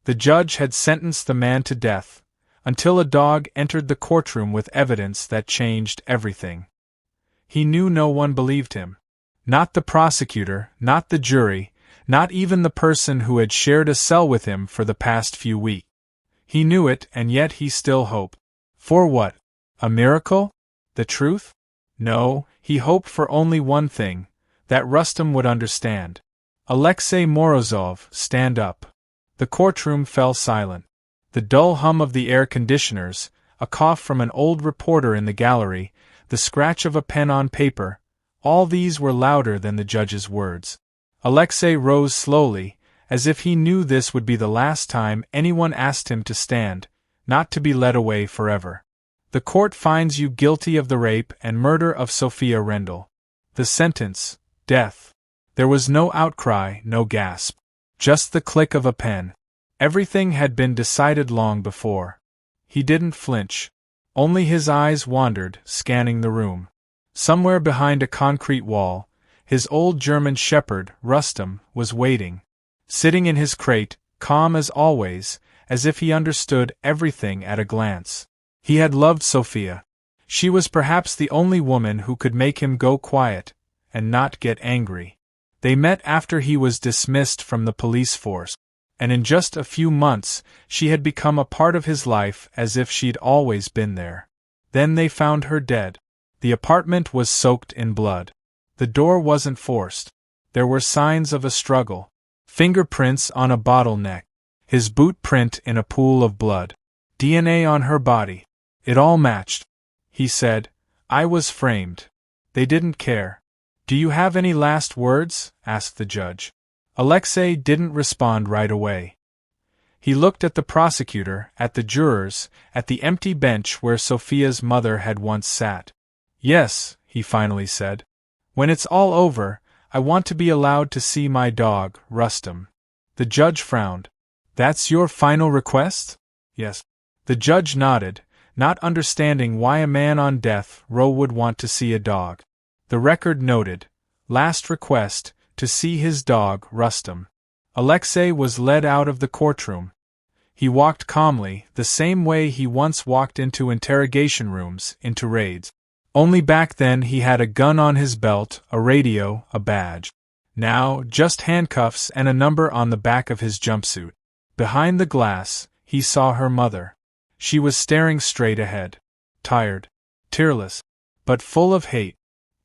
The judge had sentenced the man to death, until a dog entered the courtroom with evidence that changed everything. He knew no one believed him. Not the prosecutor, not the jury, not even the person who had shared a cell with him for the past few weeks. He knew it, and yet he still hoped. For what? A miracle? The truth? No, he hoped for only one thing, that Rustam would understand. Alexei Morozov, stand up. The courtroom fell silent. The dull hum of the air conditioners, a cough from an old reporter in the gallery, the scratch of a pen on paper, all these were louder than the judge's words. Alexei rose slowly, as if he knew this would be the last time anyone asked him to stand, not to be led away forever. The court finds you guilty of the rape and murder of Sophia Rendell. The sentence, death. There was no outcry, no gasp. Just the click of a pen. Everything had been decided long before. He didn't flinch. Only his eyes wandered, scanning the room. Somewhere behind a concrete wall, his old German shepherd, Rustam, was waiting. Sitting in his crate, calm as always, as if he understood everything at a glance. He had loved Sophia. She was perhaps the only woman who could make him go quiet, and not get angry. They met after he was dismissed from the police force, and in just a few months she had become a part of his life as if she'd always been there. Then they found her dead. The apartment was soaked in blood. The door wasn't forced. There were signs of a struggle. Fingerprints on a bottleneck. His boot print in a pool of blood. DNA on her body. It all matched. He said, "I was framed. They didn't care." "Do you have any last words?" asked the judge. Alexei didn't respond right away. He looked at the prosecutor, at the jurors, at the empty bench where Sophia's mother had once sat. "Yes," he finally said. "When it's all over, I want to be allowed to see my dog, Rustam." The judge frowned. "That's your final request?" "Yes." The judge nodded, not understanding why a man on death row would want to see a dog. The record noted, last request, to see his dog, Rustam. Alexei was led out of the courtroom. He walked calmly, the same way he once walked into interrogation rooms, into raids. Only back then he had a gun on his belt, a radio, a badge. Now, just handcuffs and a number on the back of his jumpsuit. Behind the glass, he saw her mother. She was staring straight ahead. Tired. Tearless. But full of hate.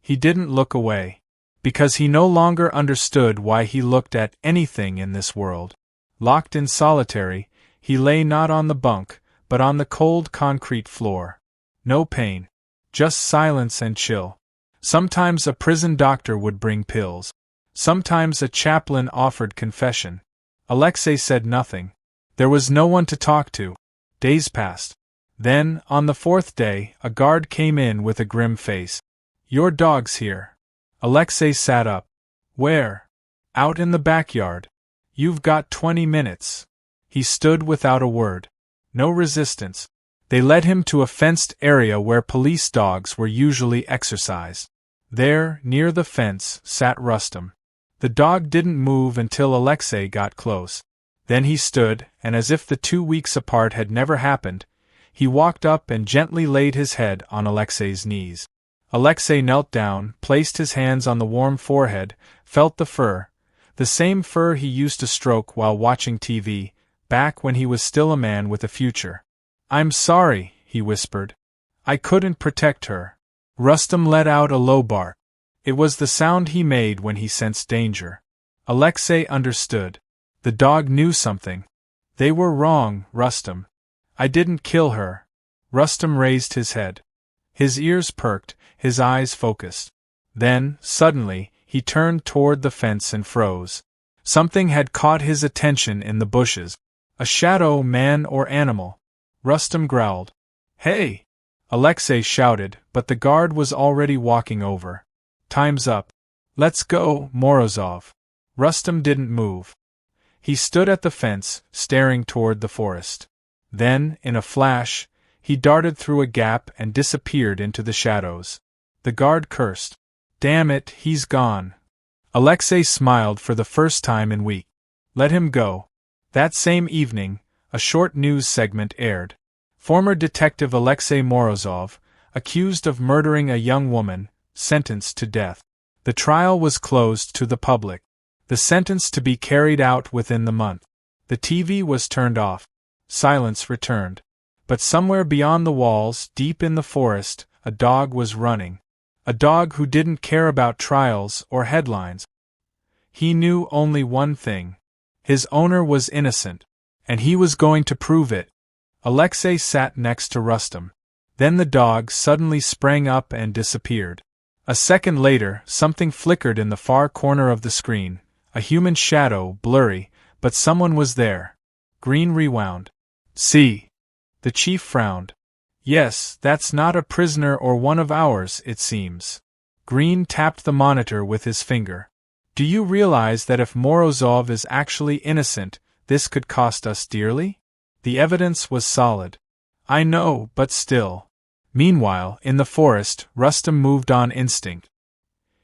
He didn't look away. Because he no longer understood why he looked at anything in this world. Locked in solitary, he lay not on the bunk, but on the cold concrete floor. No pain. Just silence and chill. Sometimes a prison doctor would bring pills. Sometimes a chaplain offered confession. Alexei said nothing. There was no one to talk to. Days passed. Then, on the fourth day, a guard came in with a grim face. "Your dog's here." Alexei sat up. "Where?" "Out in the backyard." "You've got 20 minutes." He stood without a word. No resistance. They led him to a fenced area where police dogs were usually exercised. There, near the fence, sat Rustam. The dog didn't move until Alexei got close. Then he stood, and as if the 2 weeks apart had never happened, he walked up and gently laid his head on Alexei's knees. Alexei knelt down, placed his hands on the warm forehead, felt the fur, the same fur he used to stroke while watching TV, back when he was still a man with a future. "I'm sorry," he whispered. "I couldn't protect her." Rustam let out a low bark. It was the sound he made when he sensed danger. Alexei understood. The dog knew something. "They were wrong, Rustam. I didn't kill her." Rustam raised his head. His ears perked, his eyes focused. Then, suddenly, he turned toward the fence and froze. Something had caught his attention in the bushes. A shadow, man or animal. Rustam growled. "Hey!" Alexei shouted, but the guard was already walking over. "Time's up. Let's go, Morozov." Rustam didn't move. He stood at the fence, staring toward the forest. Then, in a flash, he darted through a gap and disappeared into the shadows. The guard cursed. "Damn it, he's gone." Alexei smiled for the first time in weeks. "Let him go." That same evening, a short news segment aired. Former detective Alexei Morozov, accused of murdering a young woman, sentenced to death. The trial was closed to the public. The sentence to be carried out within the month. The TV was turned off. Silence returned. But somewhere beyond the walls, deep in the forest, a dog was running. A dog who didn't care about trials or headlines. He knew only one thing. His owner was innocent, and he was going to prove it. Alexei sat next to Rustam. Then the dog suddenly sprang up and disappeared. A second later, something flickered in the far corner of the screen, a human shadow, blurry, but someone was there. Green rewound. See? The chief frowned. Yes, that's not a prisoner or one of ours, it seems. Green tapped the monitor with his finger. Do you realize that if Morozov is actually innocent, this could cost us dearly? The evidence was solid. I know, but still. Meanwhile, in the forest, Rustam moved on instinct.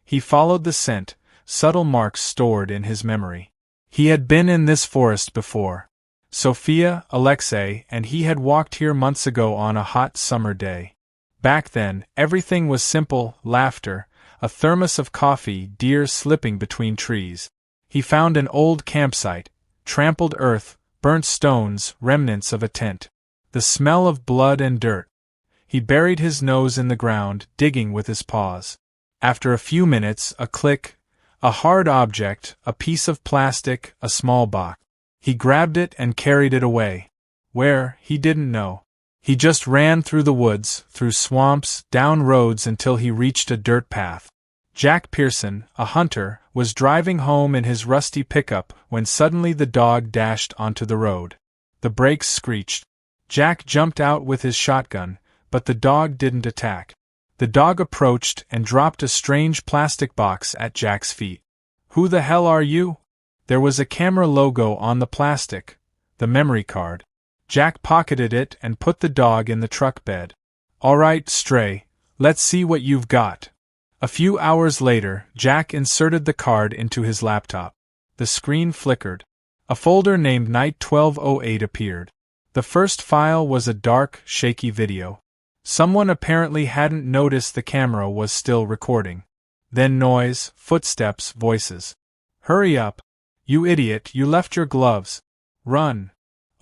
He followed the scent, subtle marks stored in his memory. He had been in this forest before. Sophia, Alexei, and he had walked here months ago on a hot summer day. Back then, everything was simple: laughter, a thermos of coffee, deer slipping between trees. He found an old campsite, trampled earth, burnt stones, remnants of a tent. The smell of blood and dirt. He buried his nose in the ground, digging with his paws. After a few minutes, a click, a hard object, a piece of plastic, a small box. He grabbed it and carried it away. Where, he didn't know. He just ran through the woods, through swamps, down roads until he reached a dirt path. Jack Pearson, a hunter, was driving home in his rusty pickup when suddenly the dog dashed onto the road. The brakes screeched. Jack jumped out with his shotgun, but the dog didn't attack. The dog approached and dropped a strange plastic box at Jack's feet. Who the hell are you? There was a camera logo on the plastic, the memory card. Jack pocketed it and put the dog in the truck bed. All right, Stray, let's see what you've got. A few hours later, Jack inserted the card into his laptop. The screen flickered. A folder named Night 1208 appeared. The first file was a dark, shaky video. Someone apparently hadn't noticed the camera was still recording. Then noise, footsteps, voices. Hurry up. You idiot, you left your gloves. Run.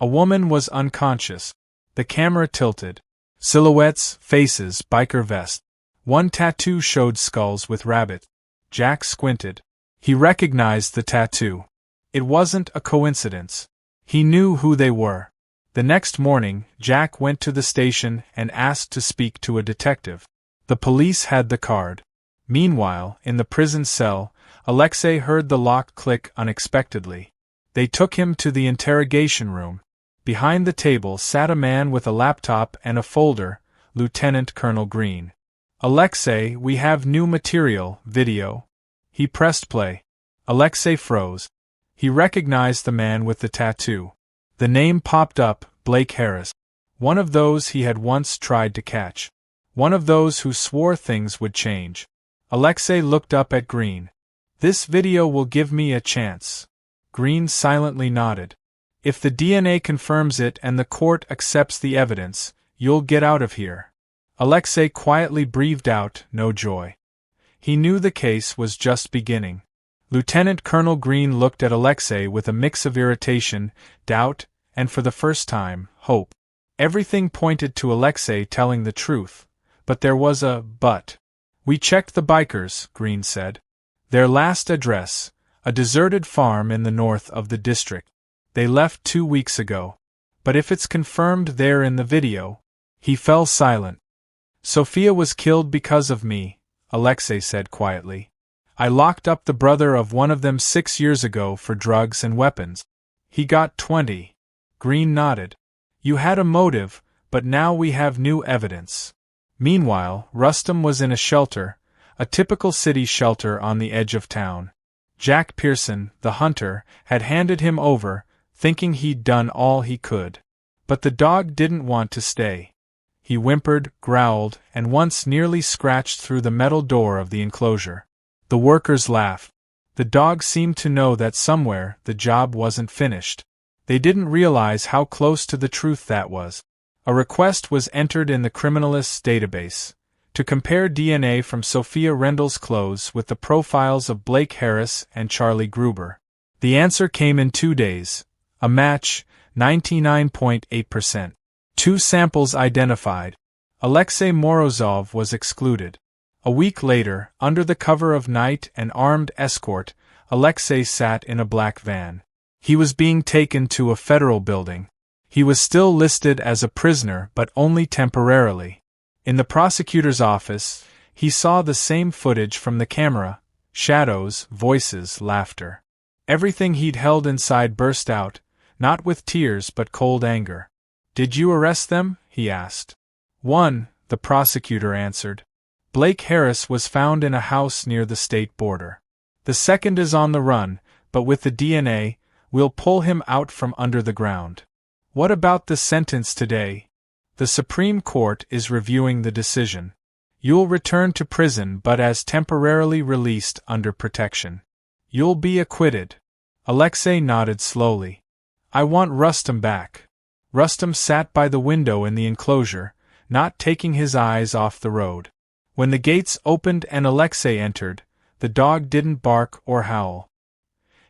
A woman was unconscious. The camera tilted. Silhouettes, faces, biker vest. One tattoo showed skulls with rabbit. Jack squinted. He recognized the tattoo. It wasn't a coincidence. He knew who they were. The next morning, Jack went to the station and asked to speak to a detective. The police had the card. Meanwhile, in the prison cell, Alexei heard the lock click unexpectedly. They took him to the interrogation room. Behind the table sat a man with a laptop and a folder, Lieutenant Colonel Green. Alexei, we have new material, video. He pressed play. Alexei froze. He recognized the man with the tattoo. The name popped up, Blake Harris. One of those he had once tried to catch. One of those who swore things would change. Alexei looked up at Green. This video will give me a chance. Green silently nodded. If the DNA confirms it and the court accepts the evidence, you'll get out of here. Alexei quietly breathed out, no joy. He knew the case was just beginning. Lieutenant Colonel Green looked at Alexei with a mix of irritation, doubt, and for the first time, hope. Everything pointed to Alexei telling the truth, but there was a but. We checked the bikers, Green said. Their last address, a deserted farm in the north of the district. They left 2 weeks ago. But if it's confirmed they're in the video. He fell silent. Sophia was killed because of me, Alexei said quietly. I locked up the brother of one of them 6 years ago for drugs and weapons. He got 20. Green nodded. You had a motive, but now we have new evidence. Meanwhile, Rustam was in a shelter, a typical city shelter on the edge of town. Jack Pearson, the hunter, had handed him over, thinking he'd done all he could. But the dog didn't want to stay. He whimpered, growled, and once nearly scratched through the metal door of the enclosure. The workers laughed. The dog seemed to know that somewhere the job wasn't finished. They didn't realize how close to the truth that was. A request was entered in the criminalist's database to compare DNA from Sophia Rendell's clothes with the profiles of Blake Harris and Charlie Gruber. The answer came in 2 days. A match, 99.8%. 2 samples identified. Alexei Morozov was excluded. A week later, under the cover of night and armed escort, Alexei sat in a black van. He was being taken to a federal building. He was still listed as a prisoner, but only temporarily. In the prosecutor's office, he saw the same footage from the camera: shadows, voices, laughter. Everything he'd held inside burst out, not with tears but cold anger. "Did you arrest them?" he asked. "One," the prosecutor answered. "Blake Harris was found in a house near the state border. The second is on the run, but with the DNA, we'll pull him out from under the ground." "What about the sentence today?" "The Supreme Court is reviewing the decision. You'll return to prison but as temporarily released under protection. You'll be acquitted." Alexei nodded slowly. "I want Rustam back." Rustam sat by the window in the enclosure, not taking his eyes off the road. When the gates opened and Alexei entered, the dog didn't bark or howl.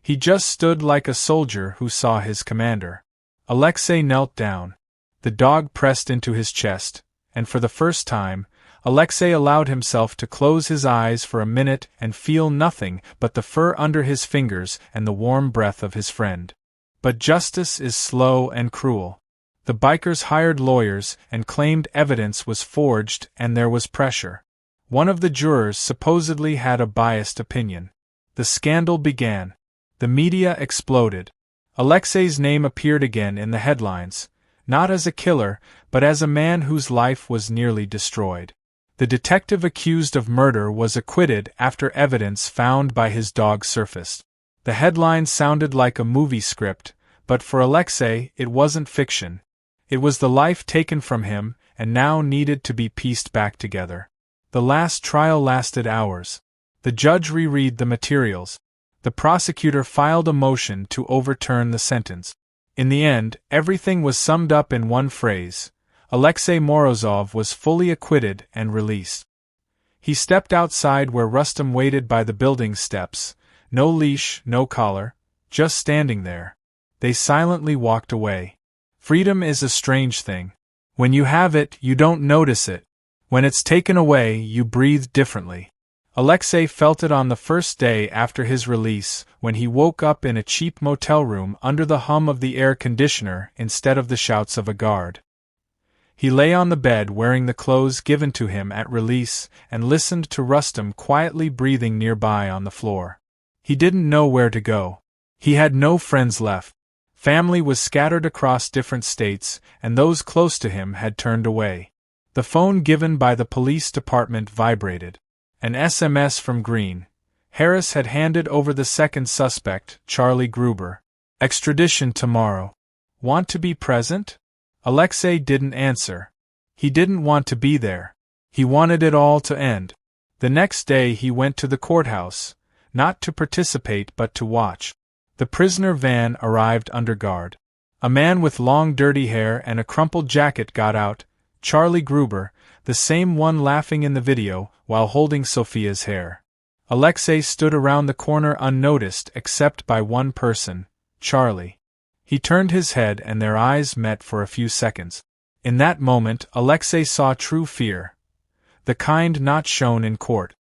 He just stood like a soldier who saw his commander. Alexei knelt down. The dog pressed into his chest, and for the first time, Alexei allowed himself to close his eyes for a minute and feel nothing but the fur under his fingers and the warm breath of his friend. But justice is slow and cruel. The bikers hired lawyers and claimed evidence was forged and there was pressure. One of the jurors supposedly had a biased opinion. The scandal began. The media exploded. Alexei's name appeared again in the headlines, not as a killer, but as a man whose life was nearly destroyed. The detective accused of murder was acquitted after evidence found by his dog surfaced. The headline sounded like a movie script, but for Alexei it wasn't fiction. It was the life taken from him and now needed to be pieced back together. The last trial lasted hours. The judge reread the materials. The prosecutor filed a motion to overturn the sentence. In the end, everything was summed up in one phrase: Alexei Morozov was fully acquitted and released. He stepped outside where Rustam waited by the building steps, no leash, no collar, just standing there. They silently walked away. Freedom is a strange thing. When you have it, you don't notice it. When it's taken away, you breathe differently. Alexei felt it on the first day after his release, when he woke up in a cheap motel room under the hum of the air conditioner instead of the shouts of a guard. He lay on the bed wearing the clothes given to him at release and listened to Rustam quietly breathing nearby on the floor. He didn't know where to go. He had no friends left. Family was scattered across different states, and those close to him had turned away. The phone given by the police department vibrated. An SMS from Green. Harris had handed over the second suspect, Charlie Gruber. "Extradition tomorrow. Want to be present?" Alexei didn't answer. He didn't want to be there. He wanted it all to end. The next day he went to the courthouse, not to participate but to watch. The prisoner van arrived under guard. A man with long dirty hair and a crumpled jacket got out, Charlie Gruber, the same one laughing in the video while holding Sophia's hair. Alexei stood around the corner unnoticed except by one person, Charlie. He turned his head and their eyes met for a few seconds. In that moment, Alexei saw true fear, the kind not shown in court.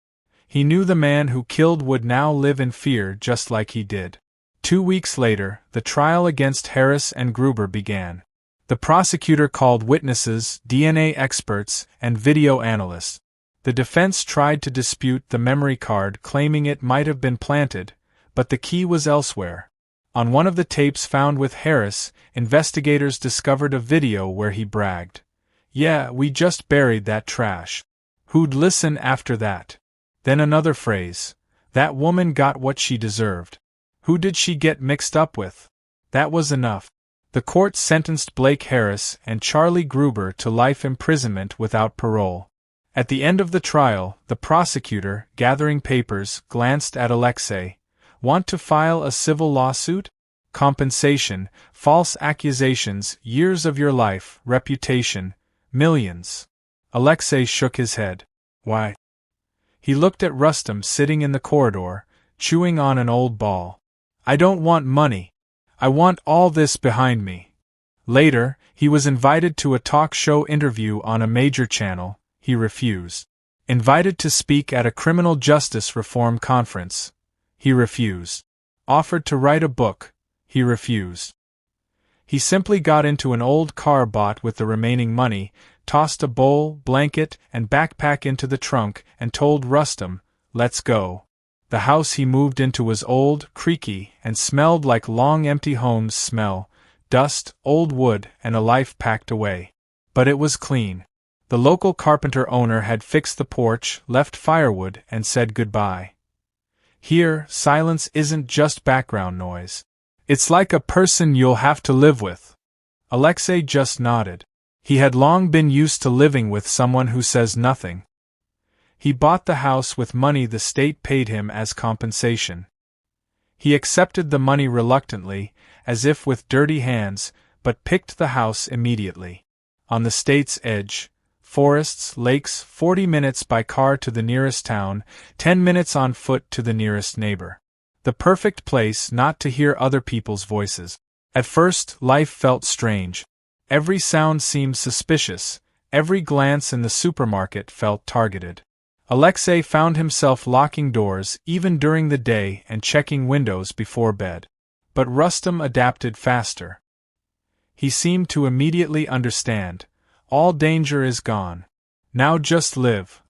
He knew the man who killed would now live in fear just like he did. 2 weeks later, the trial against Harris and Gruber began. The prosecutor called witnesses, DNA experts, and video analysts. The defense tried to dispute the memory card, claiming it might have been planted, but the key was elsewhere. On one of the tapes found with Harris, investigators discovered a video where he bragged, "Yeah, we just buried that trash." Who'd listen after that? Then another phrase, "That woman got what she deserved." Who did she get mixed up with? That was enough. The court sentenced Blake Harris and Charlie Gruber to life imprisonment without parole. At the end of the trial, the prosecutor, gathering papers, glanced at Alexei. "Want to file a civil lawsuit?" compensation, false accusations, years of your life, reputation, millions. Alexei shook his head. Why? He looked at Rustam sitting in the corridor, chewing on an old ball. I don't want money. I want all this behind me. Later, he was invited to a talk show interview on a major channel. He refused. Invited to speak at a criminal justice reform conference. He refused. Offered to write a book. He refused. He simply got into an old car bought with the remaining money, tossed a bowl, blanket, and backpack into the trunk, and told Rustam, "Let's go." The house he moved into was old, creaky, and smelled like long empty homes smell, dust, old wood, and a life packed away. But it was clean. The local carpenter owner had fixed the porch, left firewood, and said goodbye. Here, silence isn't just background noise. It's like a person you'll have to live with. Alexei just nodded. He had long been used to living with someone who says nothing. He bought the house with money the state paid him as compensation. He accepted the money reluctantly, as if with dirty hands, but picked the house immediately. On the state's edge, forests, lakes, 40 minutes by car to the nearest town, 10 minutes on foot to the nearest neighbor. The perfect place not to hear other people's voices. At first, life felt strange. Every sound seemed suspicious, every glance in the supermarket felt targeted. Alexei found himself locking doors even during the day and checking windows before bed. But Rustam adapted faster. He seemed to immediately understand. All danger is gone. Now just live.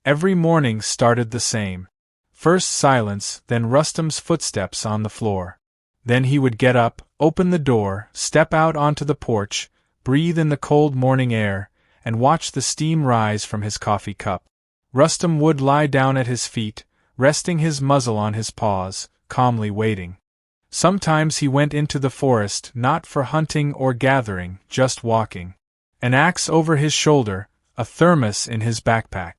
Every morning started the same. First silence, then Rustam's footsteps on the floor. Then he would get up, open the door, step out onto the porch, breathe in the cold morning air, and watch the steam rise from his coffee cup. Rustam would lie down at his feet, resting his muzzle on his paws, calmly waiting. Sometimes he went into the forest not for hunting or gathering, just walking. An axe over his shoulder, a thermos in his backpack.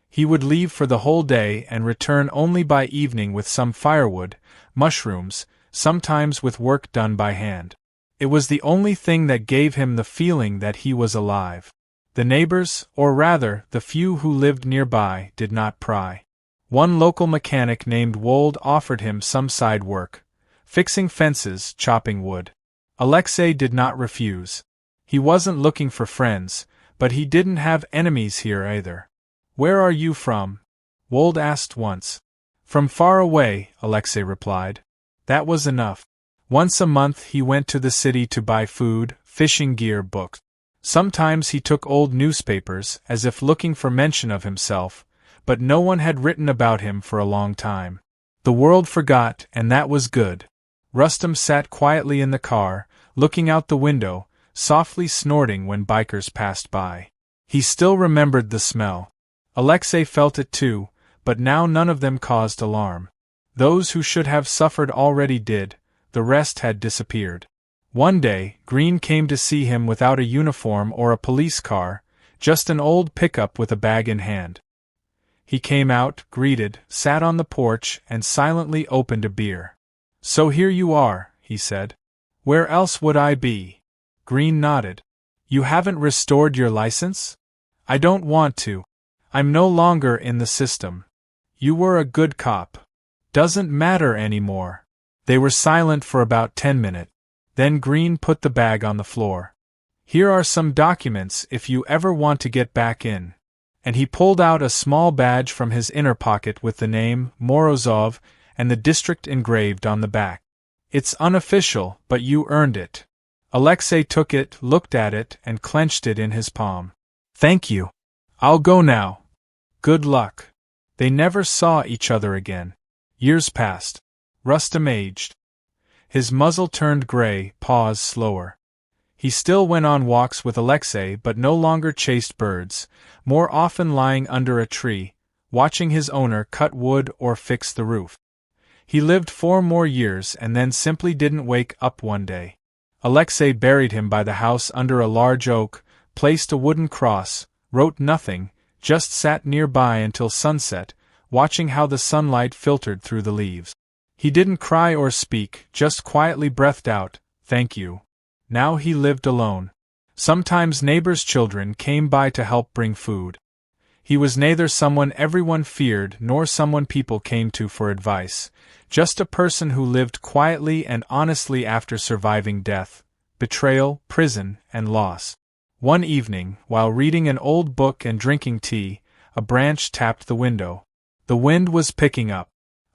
He would leave for the whole day and return only by evening with some firewood, mushrooms, sometimes with work done by hand. It was the only thing that gave him the feeling that he was alive. The neighbors, or rather, the few who lived nearby, did not pry. One local mechanic named Wold offered him some side work, fixing fences, chopping wood. Alexei did not refuse. He wasn't looking for friends, but he didn't have enemies here either. Where are you from? Wold asked once. From far away, Alexei replied. That was enough. Once a month he went to the city to buy food, fishing gear, books. Sometimes he took old newspapers, as if looking for mention of himself, but no one had written about him for a long time. The world forgot, and that was good. Rustam sat quietly in the car, looking out the window, softly snorting when bikers passed by. He still remembered the smell. Alexei felt it too, but now none of them caused alarm. Those who should have suffered already did, the rest had disappeared. One day, Green came to see him without a uniform or a police car, just an old pickup with a bag in hand. He came out, greeted, sat on the porch, and silently opened a beer. So here you are, he said. Where else would I be? Green nodded. You haven't restored your license? I don't want to. I'm no longer in the system. You were a good cop. Doesn't matter anymore. They were silent for about 10 minutes. Then Green put the bag on the floor. Here are some documents if you ever want to get back in. And he pulled out a small badge from his inner pocket with the name, Morozov, and the district engraved on the back. It's unofficial, but you earned it. Alexei took it, looked at it, and clenched it in his palm. Thank you. I'll go now. Good luck. They never saw each other again. Years passed. Rustam aged. His muzzle turned gray, paws slower. He still went on walks with Alexei but no longer chased birds, more often lying under a tree, watching his owner cut wood or fix the roof. He lived 4 more years and then simply didn't wake up one day. Alexei buried him by the house under a large oak, placed a wooden cross, wrote nothing, just sat nearby until sunset, watching how the sunlight filtered through the leaves. He didn't cry or speak, just quietly breathed out, "Thank you." Now he lived alone. Sometimes neighbors' children came by to help bring food. He was neither someone everyone feared nor someone people came to for advice, just a person who lived quietly and honestly after surviving death, betrayal, prison, and loss. One evening, while reading an old book and drinking tea, a branch tapped the window. The wind was picking up.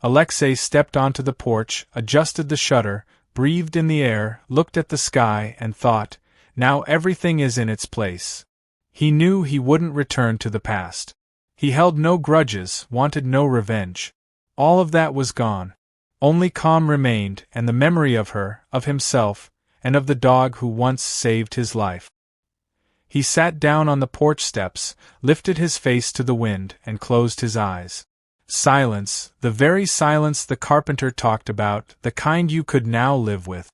Alexei stepped onto the porch, adjusted the shutter, breathed in the air, looked at the sky, and thought, now everything is in its place. He knew he wouldn't return to the past. He held no grudges, wanted no revenge. All of that was gone. Only calm remained, and the memory of her, of himself, and of the dog who once saved his life. He sat down on the porch steps, lifted his face to the wind, and closed his eyes. Silence, the very silence the carpenter talked about, the kind you could now live with.